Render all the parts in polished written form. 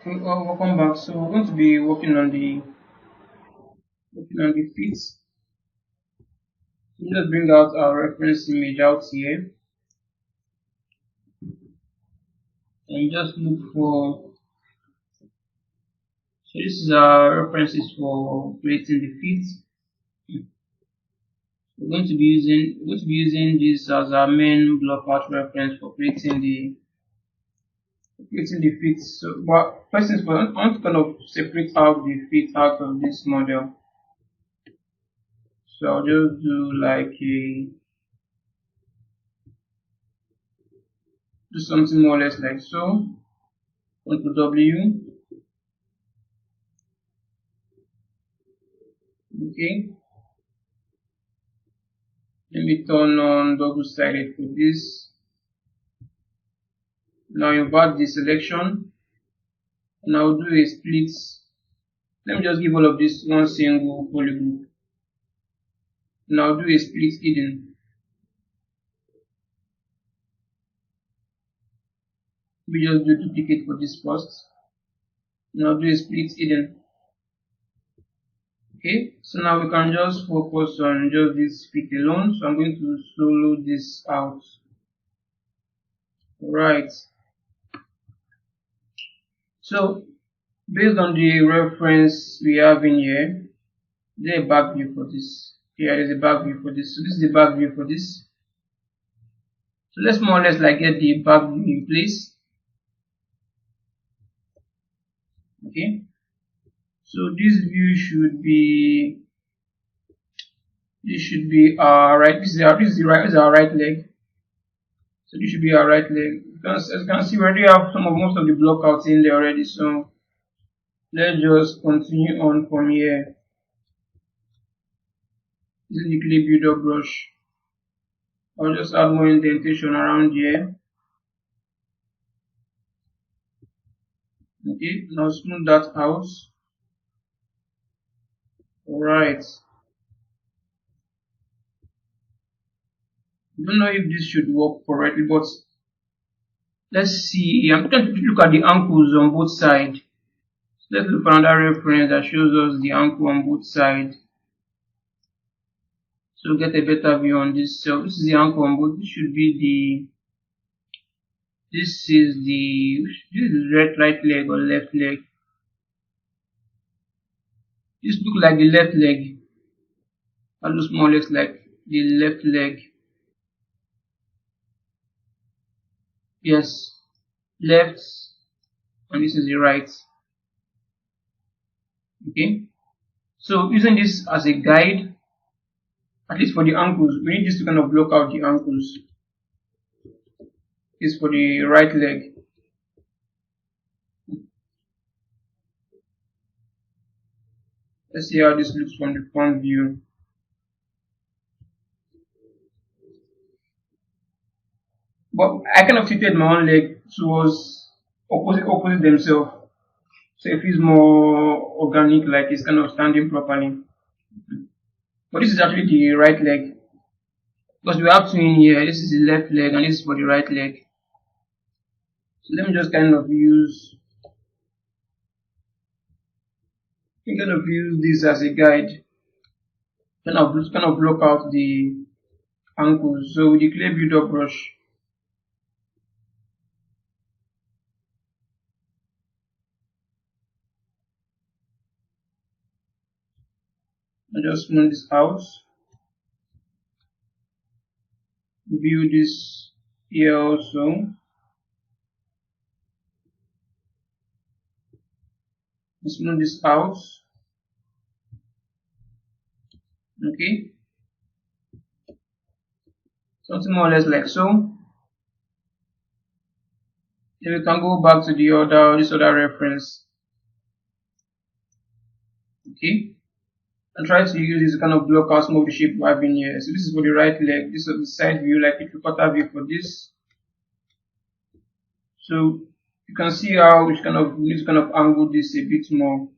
Welcome back. So we're going to be working on the feet. So let's bring out our reference image out here and just look for. So this is our references for creating the feet. We're going to be using this as our main block out reference for creating the feet. So, but first things first, I want to kind of separate out the feet out of this model. So I'll just do like do something more or less like so. Ctrl W. Okay. Let me turn on double sided for this. Now invert the selection and I'll do a split. Let me just give all of this one single polygon. And I'll do a split hidden. We just do duplicate for this first. And I'll do a split hidden. Okay, so now we can just focus on just this feet alone. So I'm going to solo this out. Alright. So based on the reference we have in here, there's a back view for this. Here is a back view for this. So this is the back view for this. So let's more or less like get the back view in place. Okay. So this view should be right. This is our right leg. So this should be our right leg. As you can see, we already have most of the block outs in there already. So let's just continue on from here. This is the clay builder brush. I'll just add more indentation around here. Okay, now smooth that out. Alright. I don't know if this should work correctly, but let's see. I'm going to look at the ankles on both sides. So let's look for another reference that shows us the ankle on both sides. So get a better view on this. So this is the ankle on both. This is the right leg or left leg. This looks like the left leg. That looks more or less like the left leg. Yes, left, and this is the right. Okay, so using this as a guide, at least for the ankles, we need this to kind of block out the ankles. This is for the right leg. Let's see how this looks from the front view. But I kind of tilted my own leg towards opposite themselves. So it feels more organic, like it's kind of standing properly. But this is actually the right leg. Because we have two in here. This is the left leg and this is for the right leg. So let me just kind of use this as a guide. Kind of block out the ankles. So with the clay builder brush, I just smooth this out. View this here also. Smooth this out. Okay. Something more or less like so. Then we can go back to this other reference. Okay. And try to use this kind of block out some of the shape we have in here. So this is for the right leg. This is the side view, like a three-quarter view for this. So you can see how we need to kind of angle this a bit more.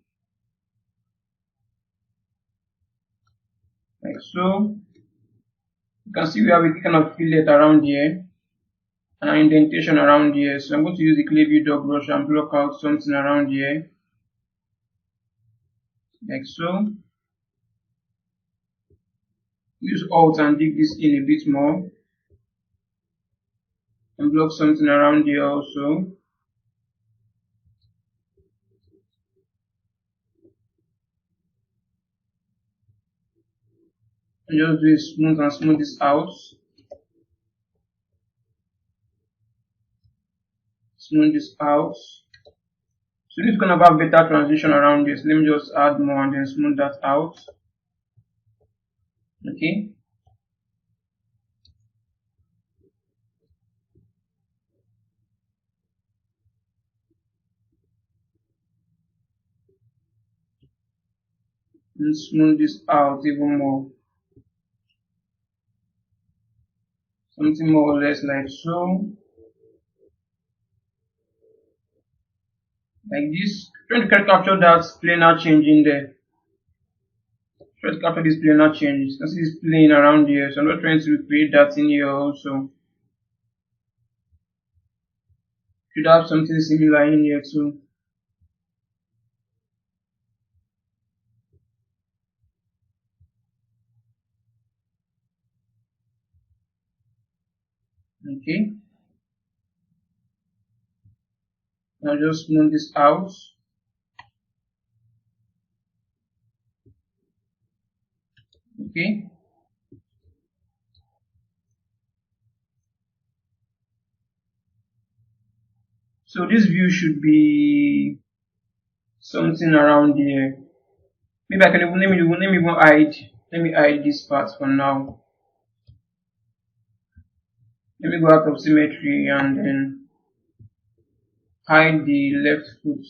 Like so. You can see we have a kind of fillet around here. an indentation around here. So I'm going to use the clay view dot brush and block out something around here, like so. Use Alt and dig this in a bit more, and block something around here also. And just do it smooth and smooth this out. Smooth this out. So this is gonna have better transition around this. Let me just add more and then smooth that out. Okay. And smooth this out even more. Something more or less like so. Like this. Trying to capture that planar change in there. Try to capture this planar change. You can see this plane around here. So I'm not trying to recreate that in here also. Should have something similar in here too. Okay. Now just smooth this out. Okay. So this view should be something around here. Maybe I can even let me hide this part for now. Let me go out of symmetry and then hide the left foot.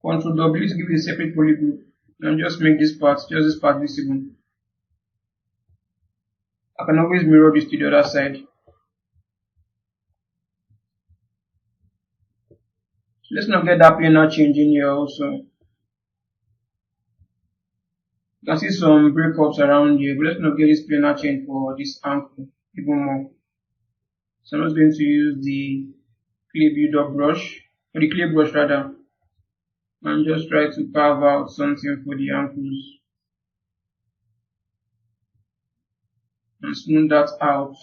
Ctrl W to give it a separate polygroup and just make this part visible. I can always mirror this to the other side. Let's not get that planar change in here also. You can see some breakups around here, but let's not get this planar change for this ankle even more. So I'm just going to use the clay view dot brush, or the clay brush rather, and just try to carve out something for the ankles and smooth that out.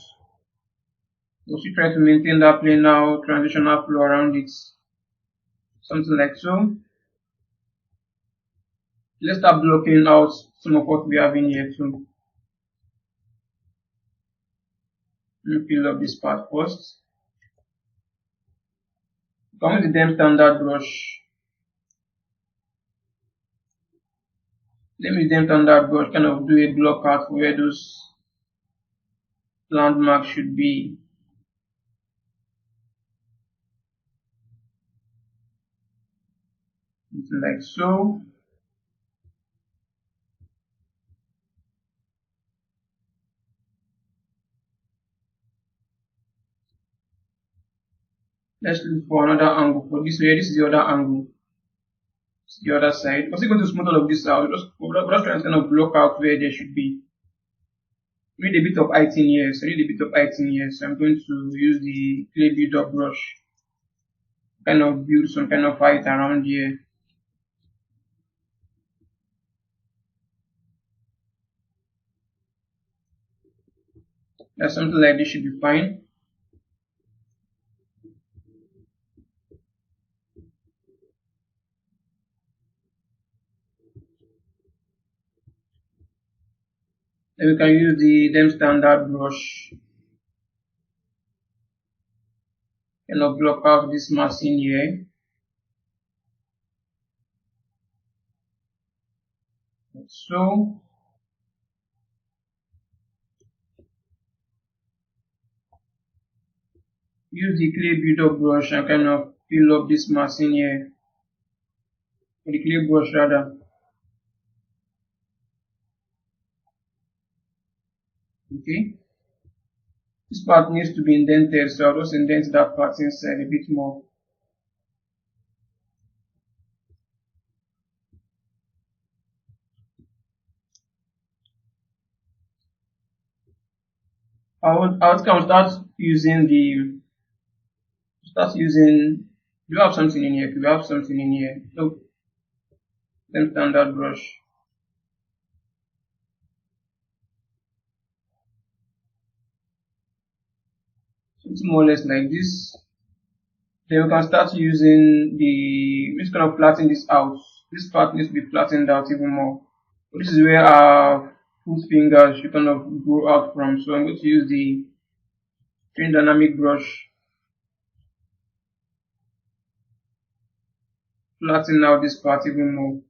Also try to maintain that planar transitional flow around it, something like so. Let's start blocking out some of what we have in here too. Let me fill up this part first. Come with the damn standard brush. Let me then standard brush kind of do a block out for where those landmarks should be. Something like so. Let's look for another angle for this way. This is the other angle. It's the other side. I'm still going to smooth all of this out. We're just trying to kind of block out where there should be. We need a bit of height in here. So I need a bit of height in here. So I'm going to use the clay build up brush. Kind of build some kind of height around here. That's something like this should be fine. Then we can use the them standard brush. Kind of block out this mass in here. Like so. Use the clay build up brush and kind of fill up this mass in here. Or the clay brush rather. Okay. This part needs to be indented, so I'll just indent that part inside a bit more. I would start using the start using. Do you have something in here? Do you have something in here? So then standard brush. Something more or less like this. Then we can start using the. We're just gonna flatten this out. This part needs to be flattened out even more. So this is where our foot fingers should kind of grow out from. So I'm going to use the Train Dynamic brush, flatten out this part even more.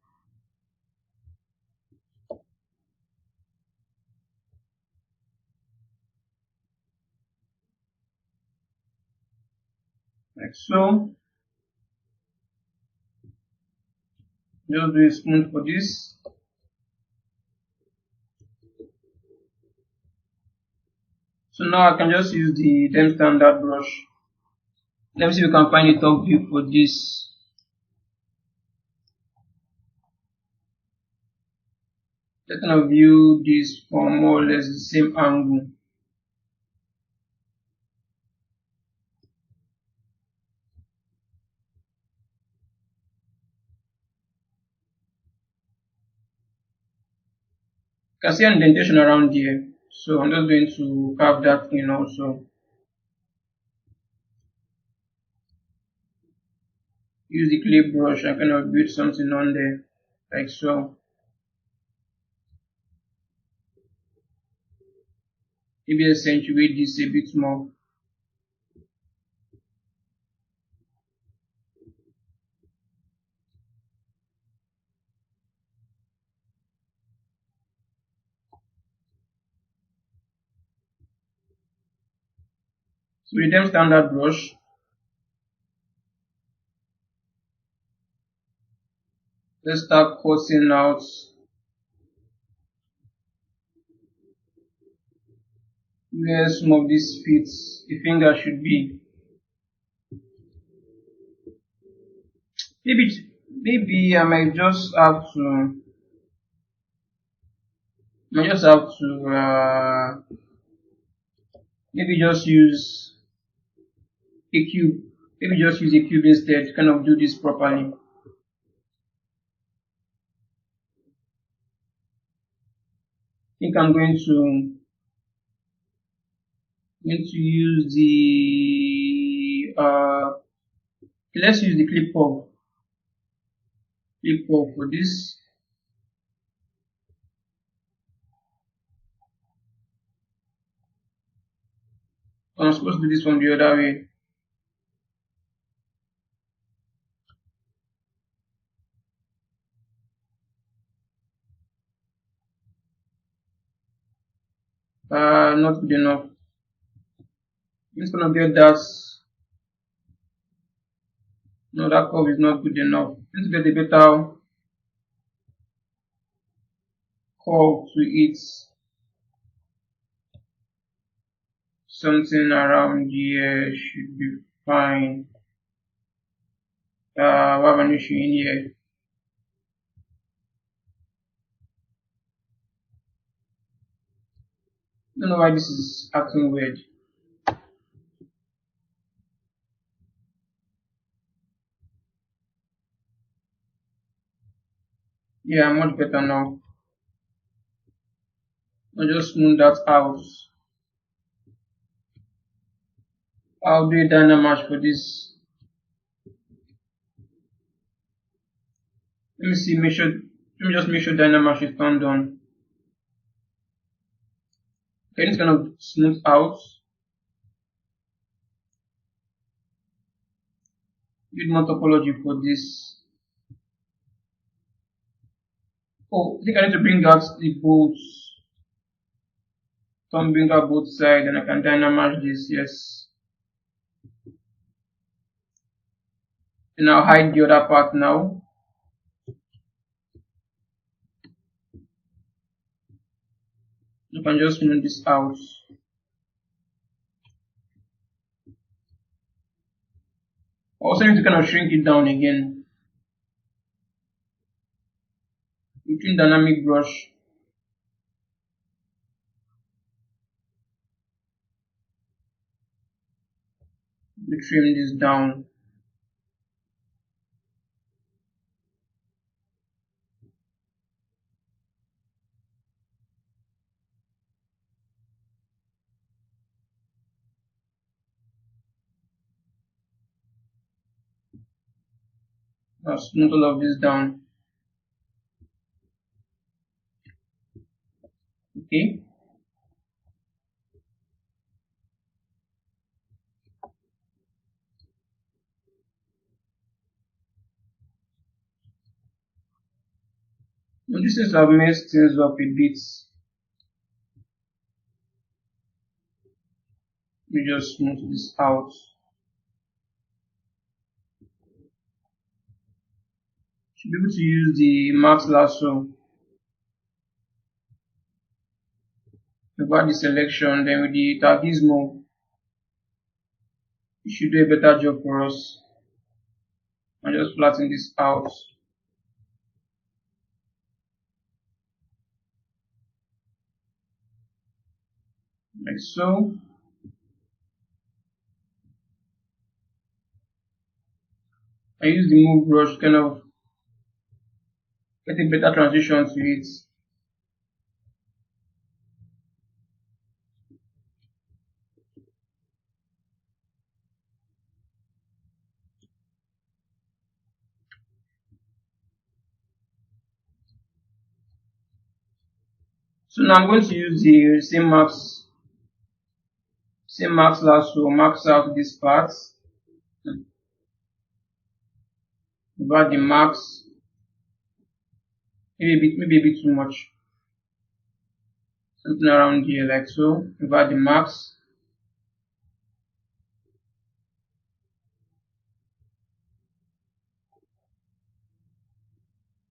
Like so. Just do a spoon for this. So now I can just use the Dem Standard brush. Let me see if we can find a top view for this. Let's kind of view this from more or less the same angle. You can see an indentation around here. So I'm just going to carve that in also. Use the clay brush and kind of build something on there. Like so. Maybe accentuate this a bit more. So with Dem Standard brush, let's start cutting out where some of these feet, the finger should be. Maybe I might just have to maybe just use a cube. Maybe just use a cube instead to kind of do this properly. I think I'm going to use the let's use the clip puff for this. I'm supposed to do this from the other way. Not good enough. I'm just gonna get that. No, that curve is not good enough. Let's get a better curve to it. Something around here should be fine. We have an issue in here. I don't know why this is acting weird. Yeah, much better now. I'll just smooth that out. I'll do a Dynamash for this. Let me just make sure Dynamash is turned on. Okay, it's gonna smooth out. Build more topology for this. Oh, I think I need to bring out the bolts. Bring out both sides and I can Dynamash this, yes. And I'll hide the other part now. You can just smooth this out. Also need to kind of shrink it down again. Between Dynamic brush. We trim this down. Now smooth all of this down. Okay. Now this is I've messed things up a bit. We just smooth this out. Should be able to use the max lasso. About the selection, then with the Tagismo, it should do a better job for us. And just flatten this out. Like so. I use the move brush to kind of get a better transition to it. So now I'm going to use the same max lasso, max out this part. About the max, maybe a bit too much. Something around here like so. About the max.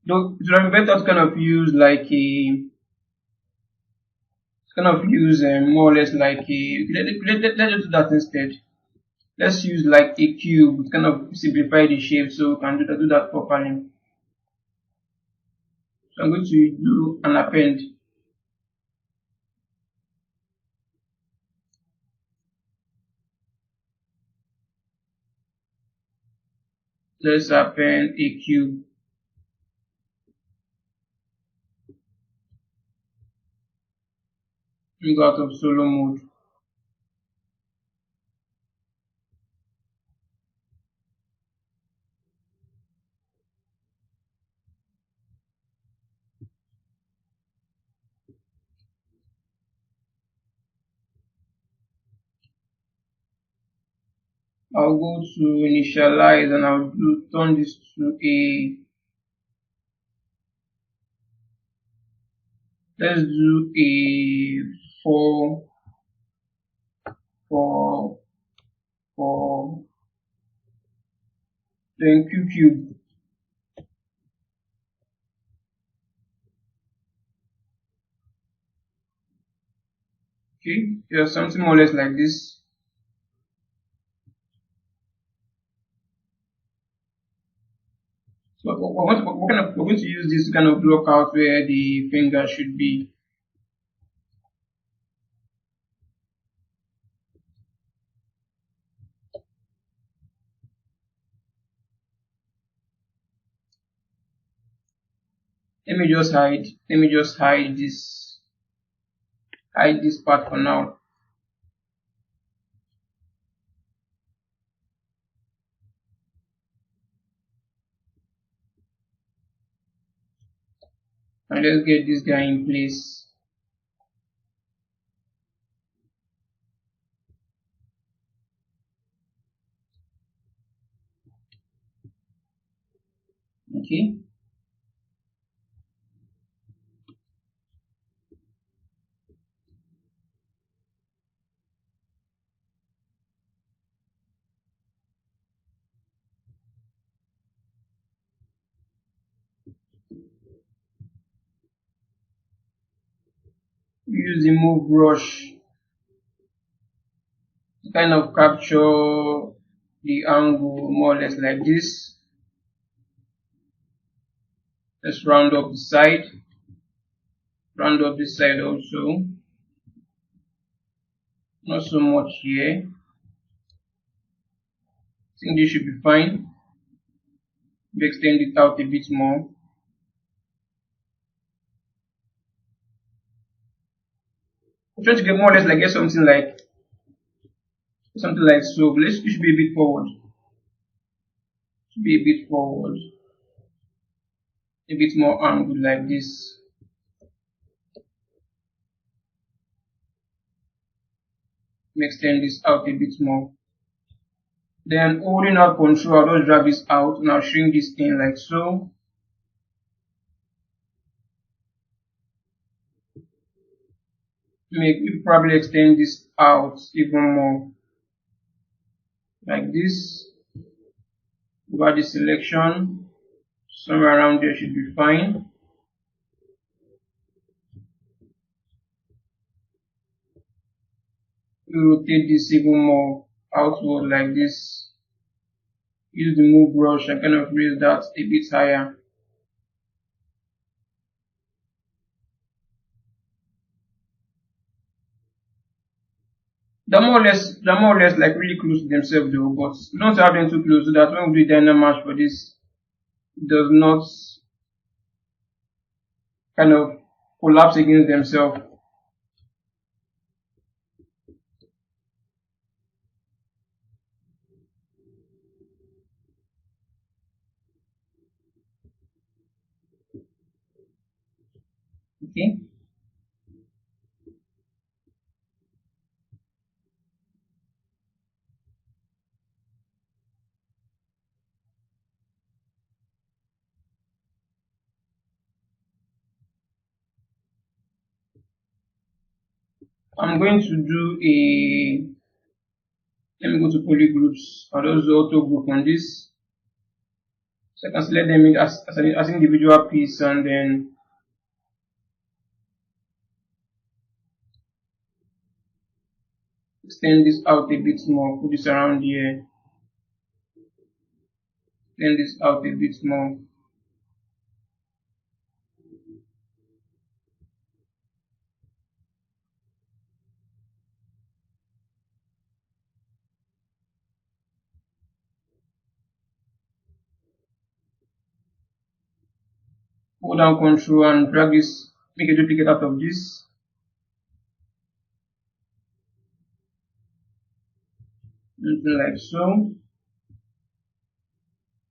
Though it would be better to kind of use like a more or less like a let's just do that instead. Let's use like a cube to kind of simplify the shape so we can do that properly. So I'm going to do an append. Let's append a cube. We go out of solo mode. I'll go to initialize and I'll turn this to a, let's do a 4 then cube. Okay, just something more or less like this. So we're going to use this to kind of block out where the finger should be. Let me just hide this part for now. And let's get this guy in place. Okay. Use the move brush to kind of capture the angle more or less like this. Let's round up the side. Round up this side also. Not so much here. think this should be fine. We extend it out a bit more. I'm trying to get more or less like get something like so. Let's it should be a bit forward. Should be a bit forward. A bit more angled like this. We extend this out a bit more. Then holding out control, I'll just drag this out and I'll shrink this in like so. We probably extend this out even more like this. Over the selection, somewhere around there should be fine. We rotate this even more outward like this. Use the move brush and kind of raise that a bit higher. They're more or less like really close to themselves though, but we don't have them too close so that when we do dynamic for this, it does not kind of collapse against themselves. Okay. I'm going to do a, let me go to poly groups. I'll just do auto group on this. So I can select them as individual piece and then extend this out a bit more, put this around here, extend this out a bit more. Hold down control and drag this, make a duplicate out of this. Something like so.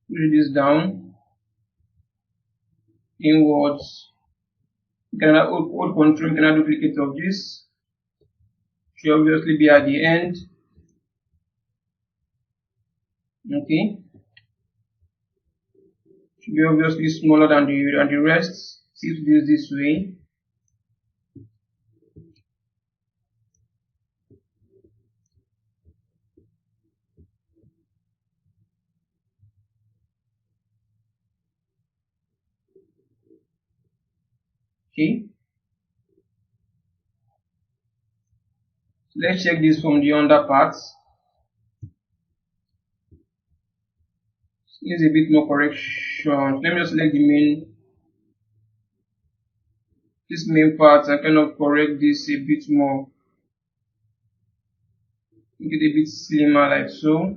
Push this down, inwards. You can hold control, you can add duplicate of this. Should obviously be at the end. Okay. Should be obviously smaller than the rest. See if this way. Okay. So let's check this from the under parts. Needs a bit more correction. Let me just select the this main part and kind of correct this a bit more. Make it a bit slimmer like so.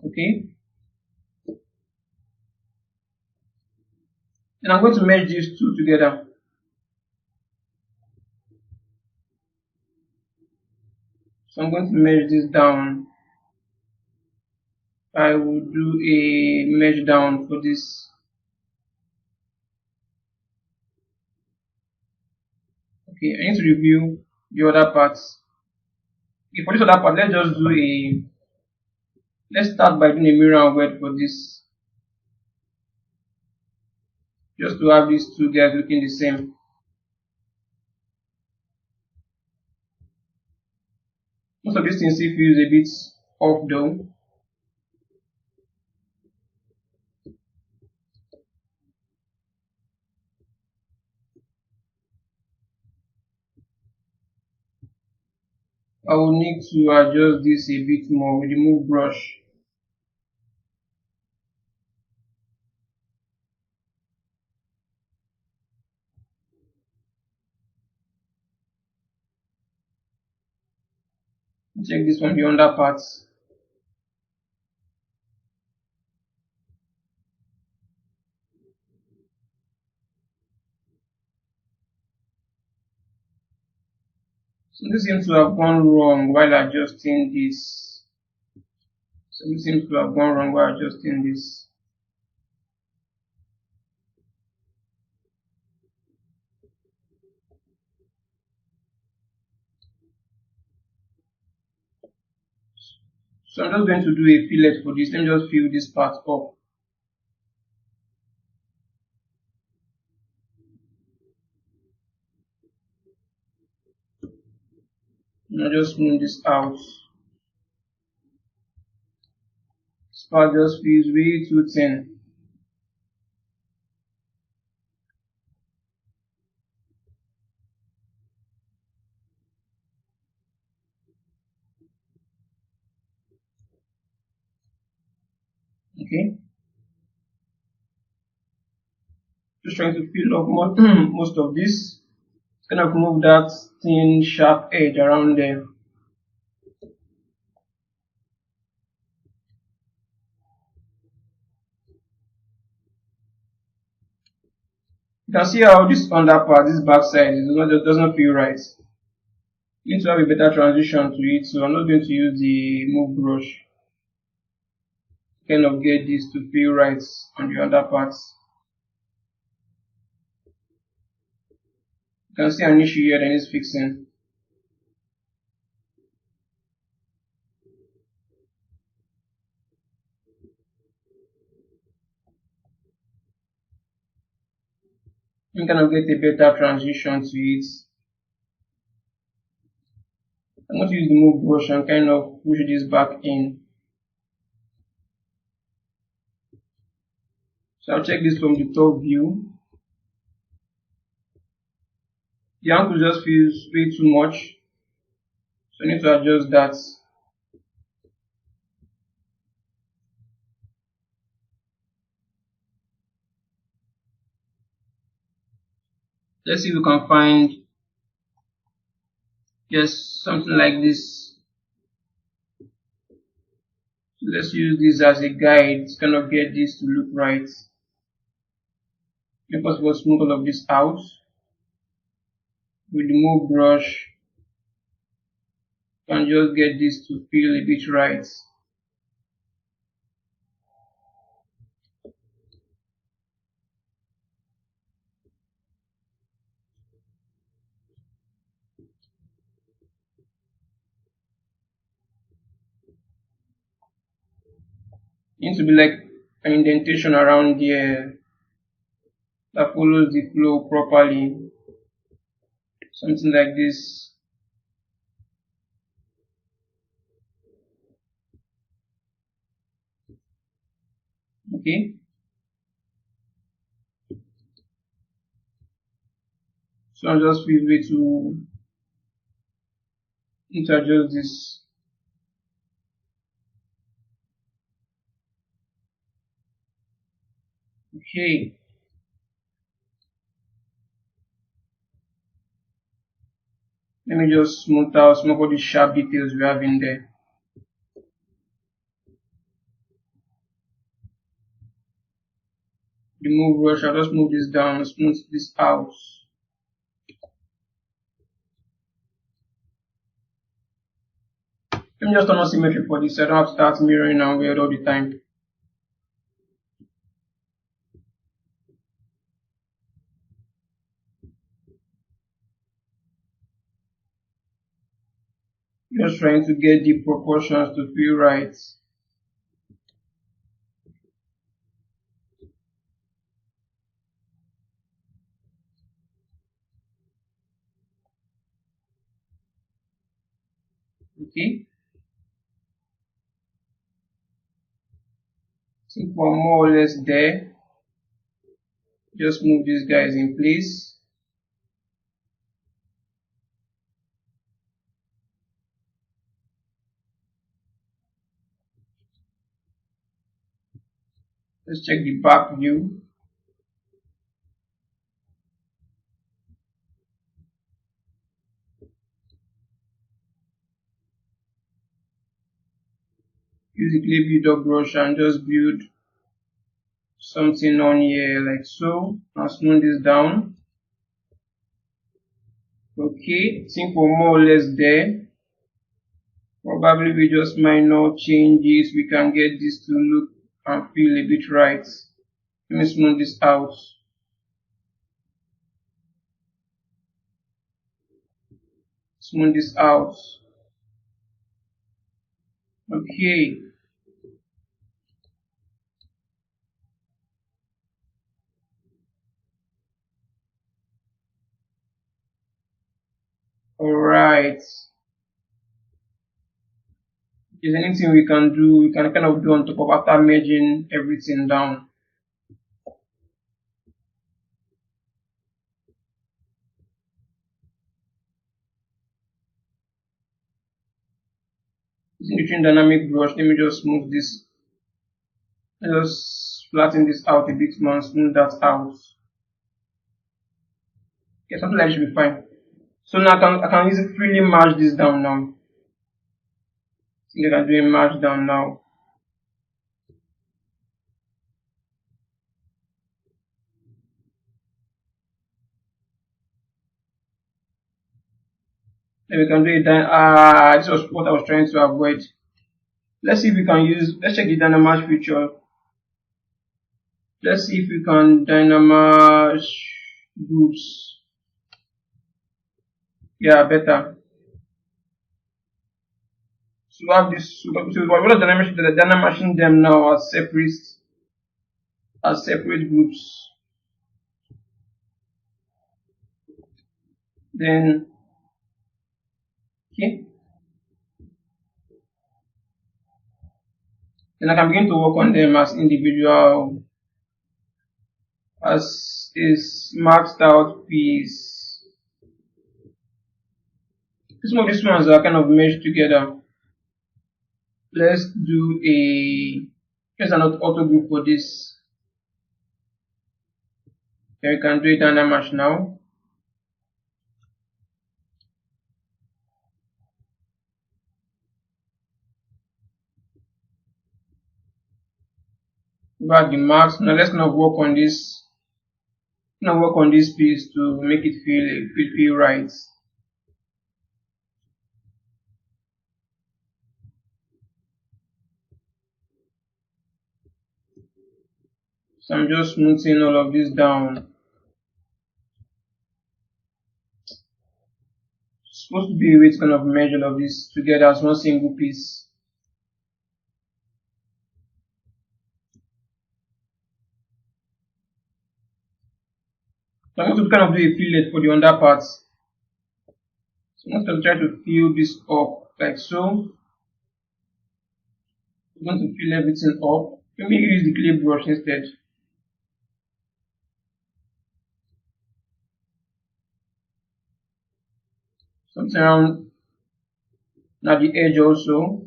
Okay. And I'm going to merge these two together. So I'm going to merge this down. I will do a merge down for this. Okay, I need to review the other parts. Okay, for this other part, let's start by doing a mirror and word for this. Just to have these two guys looking the same. Most of these things still feels a bit off though. I will need to adjust this a bit more with the move brush. Check this from the under parts. So this seems to have gone wrong while adjusting this. Something seems to have gone wrong while adjusting this. So I'm just going to do a fillet for this. Let me just fill this part up. And I'll just smooth this out. This part just feels way too thin. Okay. Just trying to fill up most of this. Kind of move that thin sharp edge around there. You can see how this under part, this back side, does not feel right. You need to have a better transition to it, so I'm not going to use the move brush. Kind of get this to feel right on the under parts. You can see an issue here that needs fixing. You kind of get a better transition to it. I'm going to use the move brush and kind of push this back in. So I'll check this from the top view. The angle just feels way too much, so I need to adjust that. Let's see if we can find just something like this. So let's use this as a guide to kind of get this to look right. Make us smooth all of this out with the move brush. And just get this to feel a bit right. It needs to be like an indentation around there that follows the flow properly. Something like this. Okay. So I'll just feel way to adjust this. Okay. Let me just smooth out some of the sharp details we have in there. The move brush, I'll just move this down and smooth this out. Let me just turn on symmetry for this so I don't have to start mirroring and weird all the time. Just trying to get the proportions to feel right. Okay. I think we're more or less there. Just move these guys in place. Let's check the back view. use the clay builder brush and just build something on here like so, and smooth this down. Okay, I think we're more or less there. Probably with just minor changes we can get this to look and feel a bit right. Let me smooth this out. Smooth this out. Okay. Alright. Is anything we can do, we can kind of do on top of after merging everything down. Using dynamic brush, let me just smooth this. Just flatten this out a bit more and smooth that out. Okay, something like this should be fine. So now I can easily freely merge this down now. I think I can do a merge down now. Then we can do it down. This was what I was trying to avoid. Let's see if we can use, let's check the Dynamash feature. Let's see if we can Dynamash groups. Yeah, better. So we have this, so what are Dynamashing them now as separate groups. Then, okay. Then I can begin to work on them as individual, as is maxed out piece. Some of these ones are kind of meshed together. Let's do let's an auto group for this. Then we can do a Dynamash now. Back the marks. Now let's not work on this. Now work on this piece to make it feel right. So I'm just smoothing all of this down. It's supposed to be a way to kind of merge all of this together as one single piece. So I'm going to kind of do a fillet for the under part. So I'm going to try to fill this up like so. I'm going to fill everything up. Maybe use the clay brush instead. Something around at the edge also.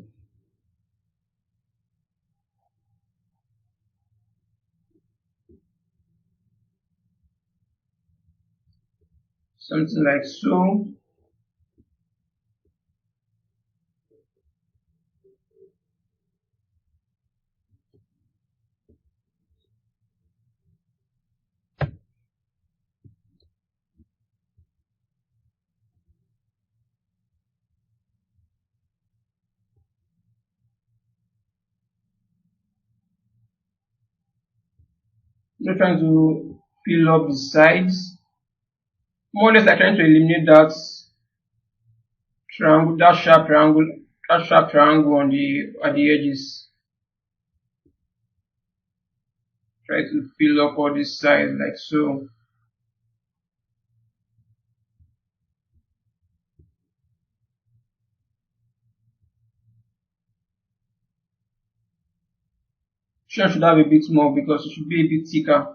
Something like so. I'm trying to fill up the sides. More or less I'm trying to eliminate that triangle, that sharp triangle on at the edges. Try to fill up all these sides like so. Sure, should have a bit more because it should be a bit thicker.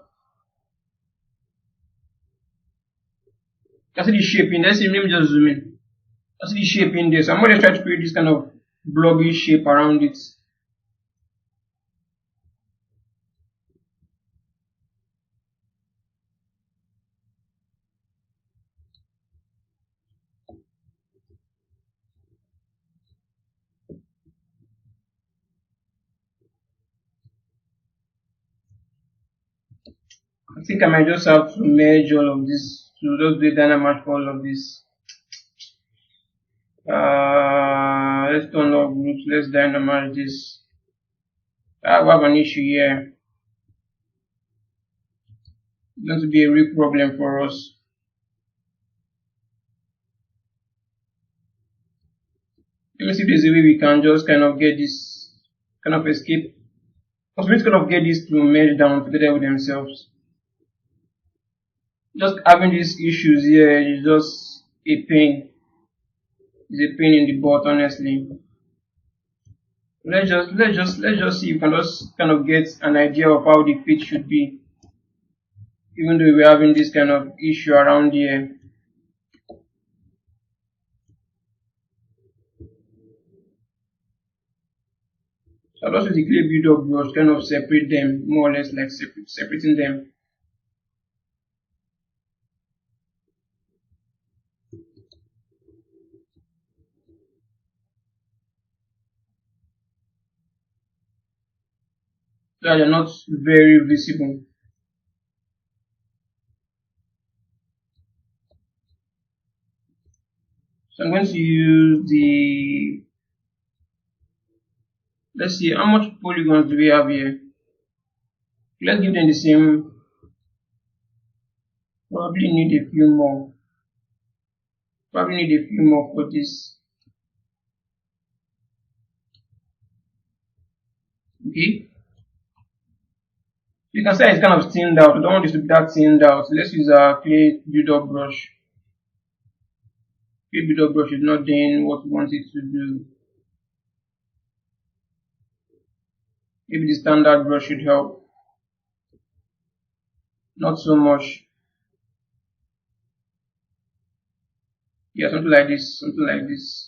Can see the shape in there. Let me just zoom in. Can see the shape in there. So I'm going to try to create this kind of blobby shape around it. I think I might just have to merge all of this to just do a dynamite for all of this. Let's turn off groups, let's dynamite this. I have an issue here. It's going to be a real problem for us. Let me see if there's a way we can just kind of get this, kind of escape. Because we need to kind of get these to merge down together with themselves. Just having these issues here is just a pain. It's a pain in the butt, honestly. Let's just see if we can just kind of get an idea of how the fit should be. Even though we're having this kind of issue around here. So I'll also declare build up brush, kind of separate them, more or less like separating them. So that they're not very visible. So I'm going to use the, let's see, how much polygons do we have here? Let's give them the same, probably need a few more. Probably need a few more for this. Okay. You can say it's kind of thinned out. I don't want this to be that thinned out. Let's use our clay build-up brush. Clay build-up brush is not doing what we want it to do. Maybe the standard brush should help. Not so much. Yeah, something like this. Something like this.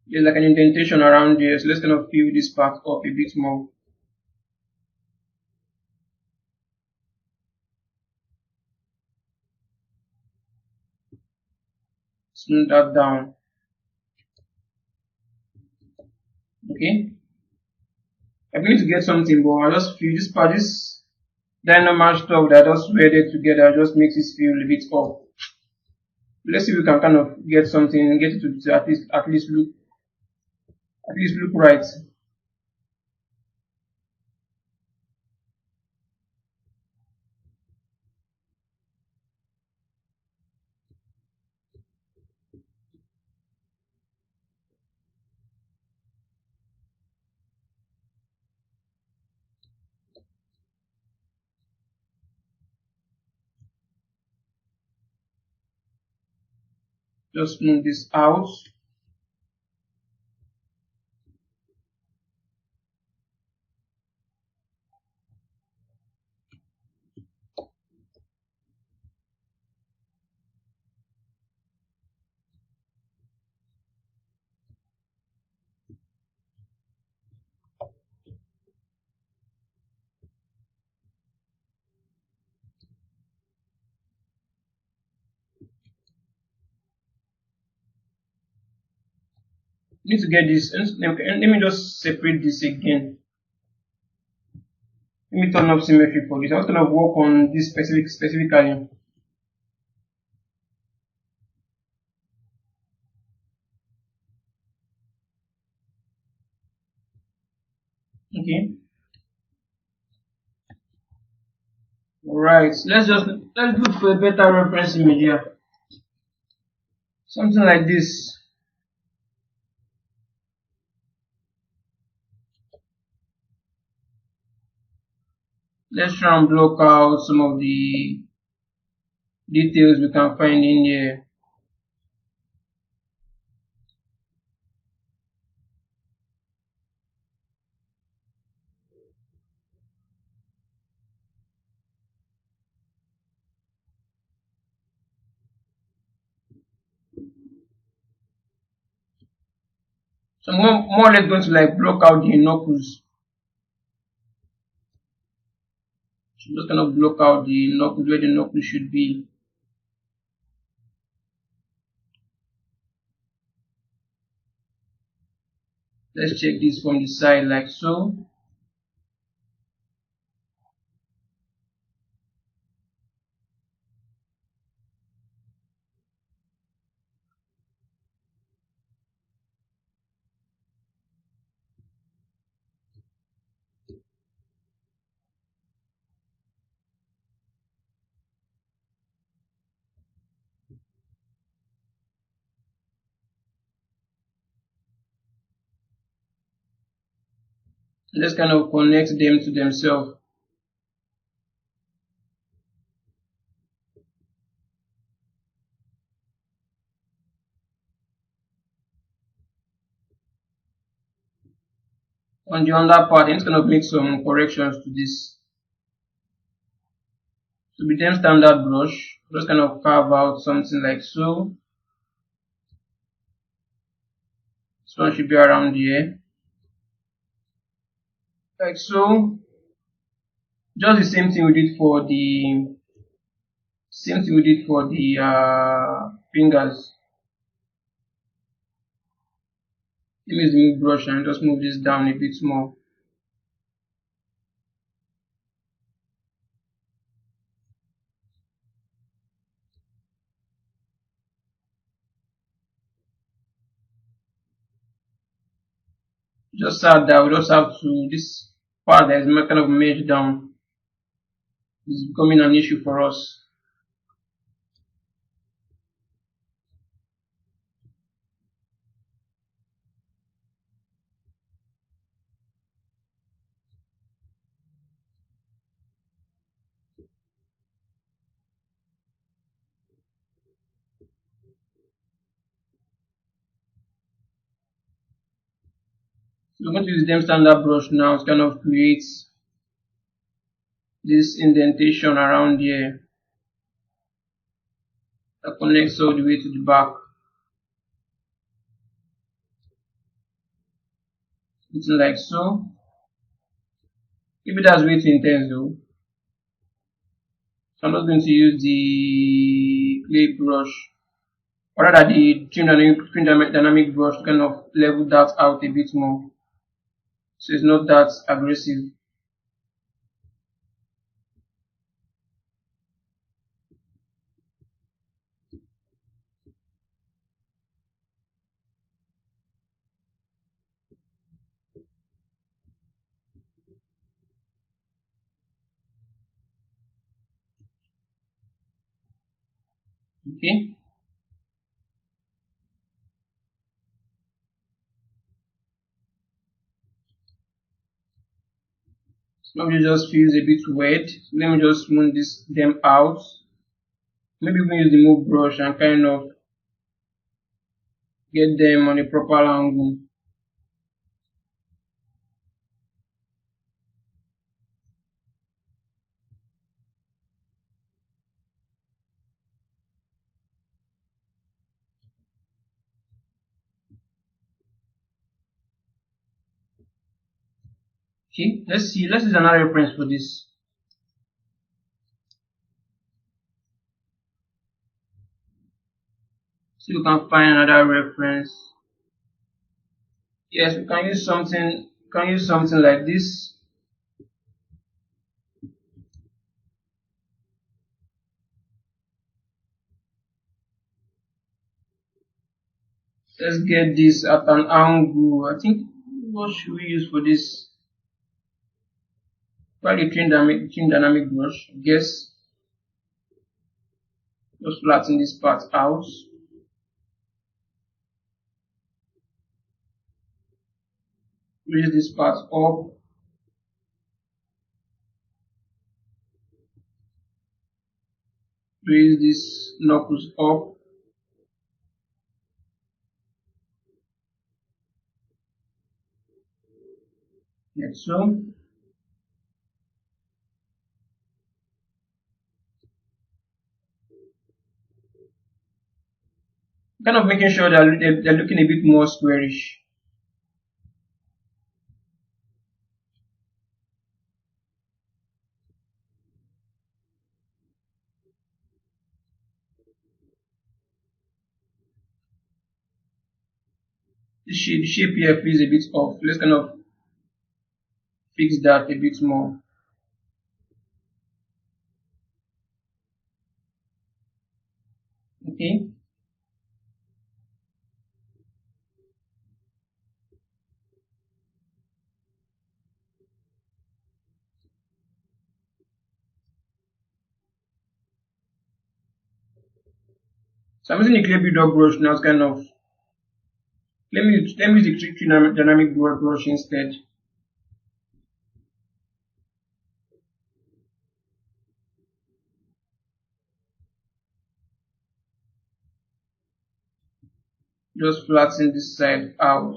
There's like an indentation around here, so let's kind of fill this part up a bit more. Smooth that down. Okay. I'm going to get something, but I just feel this part, this dynamite stuff that I just welded together just makes it feel a bit off. Let's see if we can kind of get something, get it to at least look right. Just move this out. Need to get this. Let me just separate this again. Let me turn off symmetry for this. I was going to work on this specifically. Okay. Alright, let's look for a better reference image here. Something like this. Let's try and block out some of the details we can find in here. So more or less going to like block out the knuckles. So just kind of block out the knuckles where the knuckles should be. Let's check this from the side like so. Let's kind of connect them to themselves. On the under part, I'm just going to make some corrections to this. So with them standard brush, just kind of carve out something like so. This one should be around here. Like so. Just the same thing we did for the fingers. Let me use the move brush and just move this down a bit more. Just add that we just have to this part that is kind of merged down is becoming an issue for us. So we're going to use the standard brush now to kind of create this indentation around here that connects all the way to the back. Something like so. Maybe that's way too intense though. So I'm not going to use the clay brush, or rather the trim dynamic brush to kind of level that out a bit more. So it's not that aggressive. Okay. So maybe it just feels a bit wet. So let me just smooth them out. Maybe we can use the move brush and kind of get them on a proper angle. Okay, let's see. Let's use another reference for this. So we can find another reference. Yes, we can use something. Can use something like this. Let's get this at an angle. I think what should we use for this? Probably trim dynamic brush. I guess just flatten this part out. Raise this part up. Raise these knuckles up. Like so. Kind of making sure that they're looking a bit more squarish. The shape here feels a bit off. Let's kind of fix that a bit more. Okay. So I'm using the clear build up brush now. It's kind of let me use the dynamic brush instead. Just flatten this side out.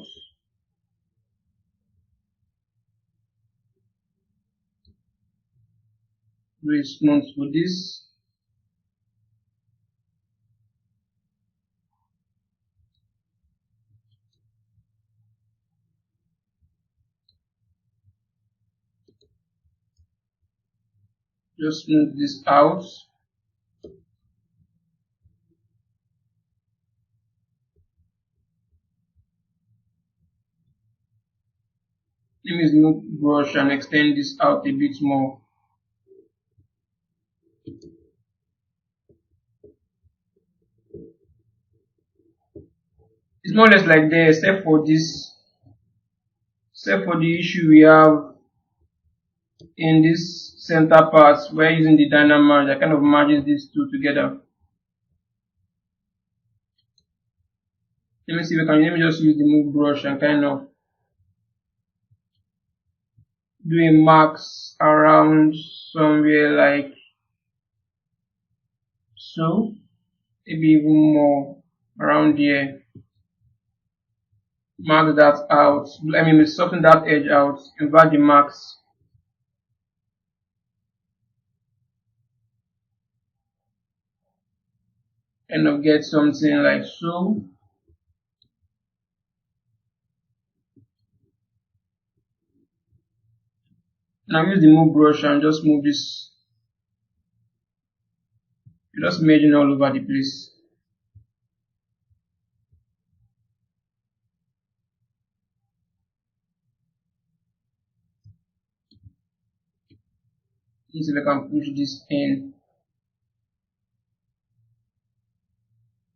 Do a smooth for this. Just smooth this out. Let me use the brush and extend this out a bit more. It's more or less like there, except for this, except for the issue we have in this center part. We're using the dynamic that kind of merges these two together. Let me see if I can. Let me just use the move brush and kind of do a max around somewhere like so, maybe even more around here. Mark that out. I mean, soften that edge out. Invert the marks. Kind of get something like so. Now use the move brush and just move this. You're just merging all over the place. Let's see if I can push this in.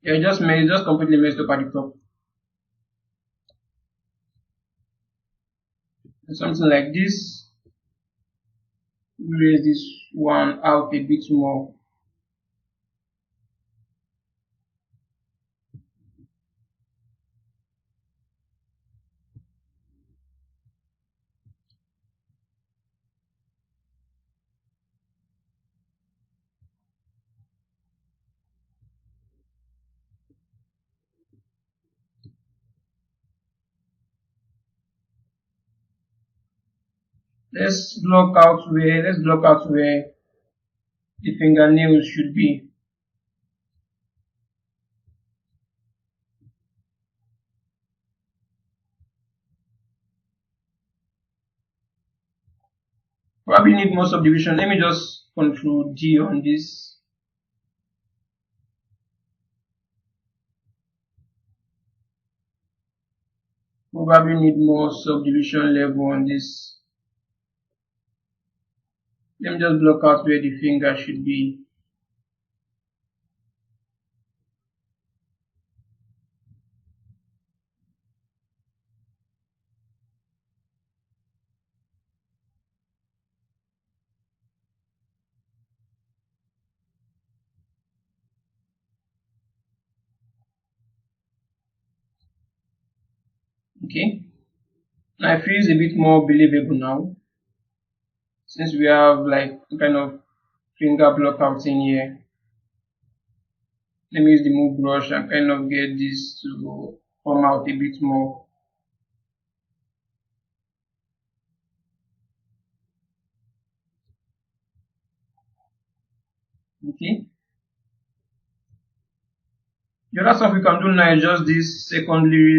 Yeah, just completely messed up at the top. And something like this. Raise this one out a bit more. Let's block out where the fingernails should be. Probably need more subdivision. Let me just control D on this. Probably need more subdivision level on this. Let me just block out where the finger should be. Okay. Now it feels a bit more believable now, since we have like kind of finger block out in here. Let me use the move brush and kind of get this to come out a bit more. Okay. The other stuff we can do now is just this secondary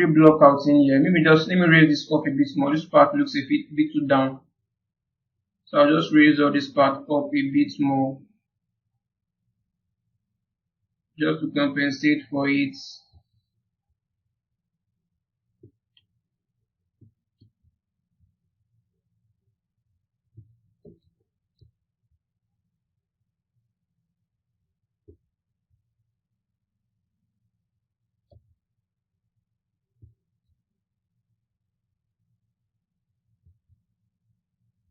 block out in here. Maybe just let me raise this up a bit more. This part looks a bit too down. So I'll just raise all this part up a bit more, just to compensate for it.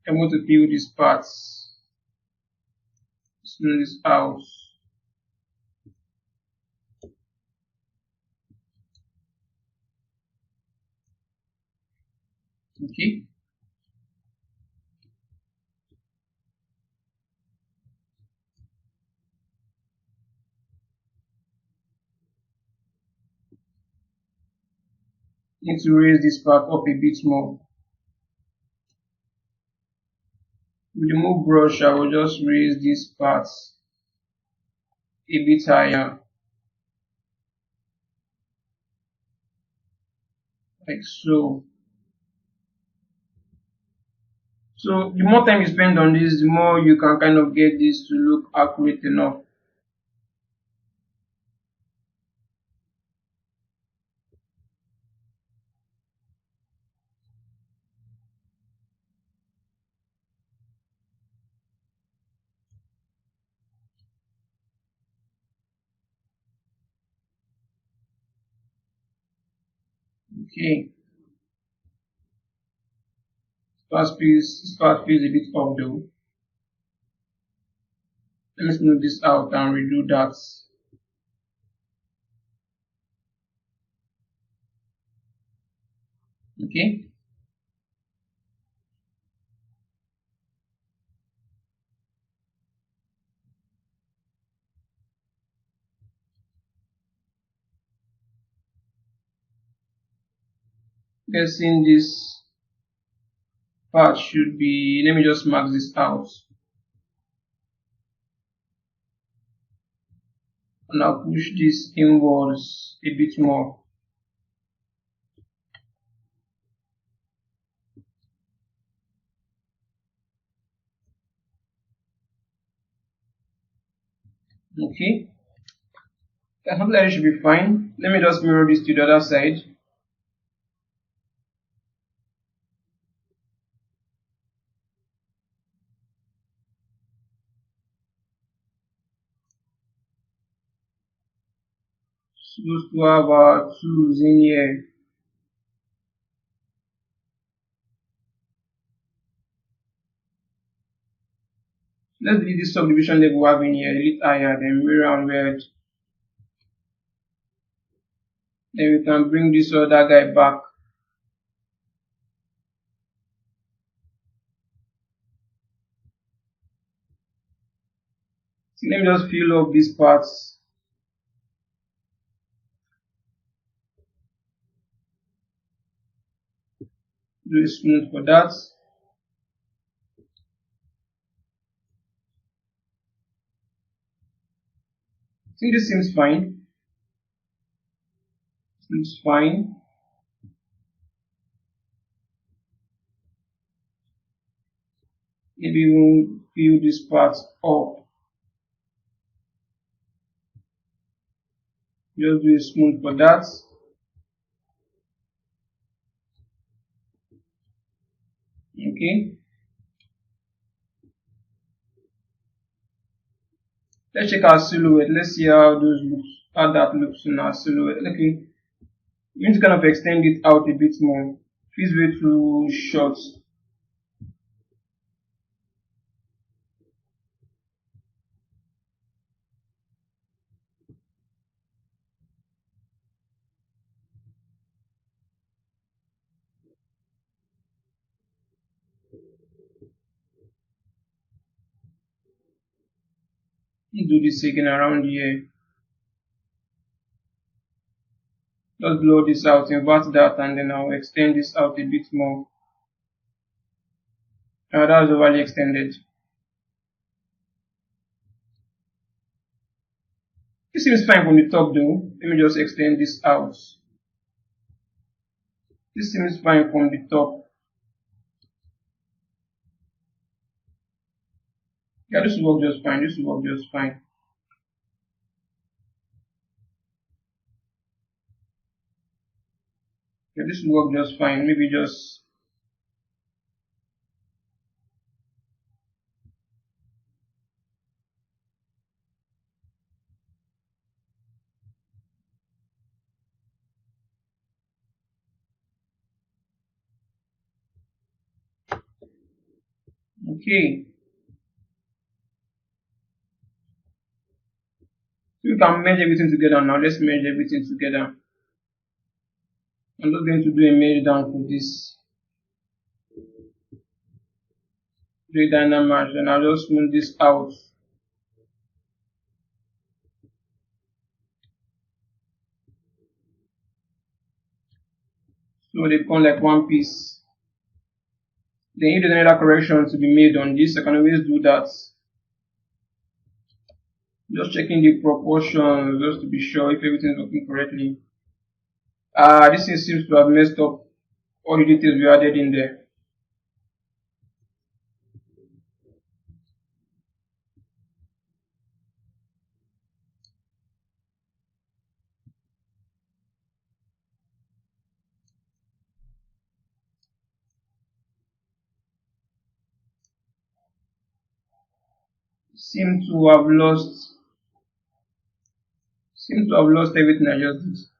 I'm going to peel these parts, smooth this out. Okay. Need to raise this part up a bit more. With the move brush, I will just raise these parts a bit higher, like so. So the more time you spend on this, the more you can kind of get this to look accurate enough. Okay. Start feels a bit off though. Let me smooth this out and redo that. Okay. Guessing this part should be, let me just mark this out. And I'll push this inwards a bit more. Okay. I hope that it should be fine. Let me just mirror this to the other side. Supposed to have our tools in here. Let's delete this subdivision level we have in here, delete higher, then mirror and red. Then we can bring this other guy back. So let me just fill up these parts. Do a smooth for that. I think this seems fine. Seems fine. Maybe we'll fill this part up. Just do a smooth for that. Okay. Let's check our silhouette. Let's see how that looks in our silhouette. Okay. You need to kind of extend it out a bit more. Feels way too short. Let's do this again around here. Just blow this out, invert that, and then I'll extend this out a bit more. That's overly extended. This seems fine from the top though. Let me just extend this out. This seems fine from the top. Yeah, this will work just fine. This will work just fine. Yeah, this will work just fine. Maybe just Okay. So we can merge everything together now. Let's merge everything together. I'm just going to do a merge down for this three dynamics, and I'll just move this out. So they become like one piece. Then if there's another correction to be made on this, I can always do that. Just checking the proportions just to be sure if everything is working correctly. This thing seems to have messed up all the details we added in there. Seem to have lost everything I just did.